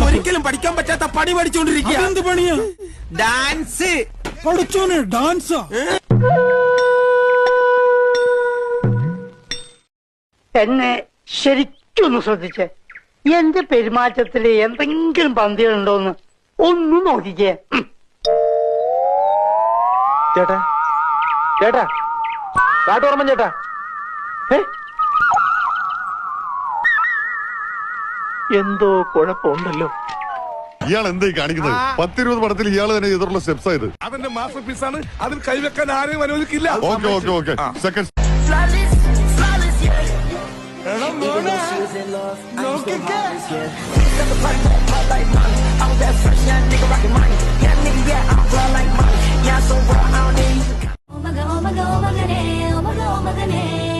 ഒരിക്കലും പഠിക്കാൻ പറ്റാത്ത പണി പഠിച്ചോണ്ടിരിക്കുക. എന്ത് പണിയാ? ഡാൻസ്. പഠിച്ചോനെ ഡാൻസാ? എന്നെ ശരിക്കൊന്ന് ശ്രദ്ധിച്ചേ. എന്റെ പെരുമാറ്റത്തില് എന്തെങ്കിലും പന്തികളുണ്ടോന്ന് ഒന്നും നോക്കിക്കേ. ചേട്ടാ ചേട്ടാ കാട്ടോർമ്മൻ ചേട്ടാ, എന്തോ കുഴപ്പമുണ്ടല്ലോ. ഇയാൾ എന്തായി കാണിക്കുന്നത്? 10-20 പടത്തിൽ ഇയാൾ തന്നെ എതിർള്ള സ്റ്റെപ്സ് ആയത്. അവന്റെ മാസ്റ്റർ പീസ് ആണ്. അതിൽ കൈവെക്കാൻ ആരെയും അനുവദിക്കില്ല. Okay second. Oh my god, oh my god, oh my god, oh my god, oh my god.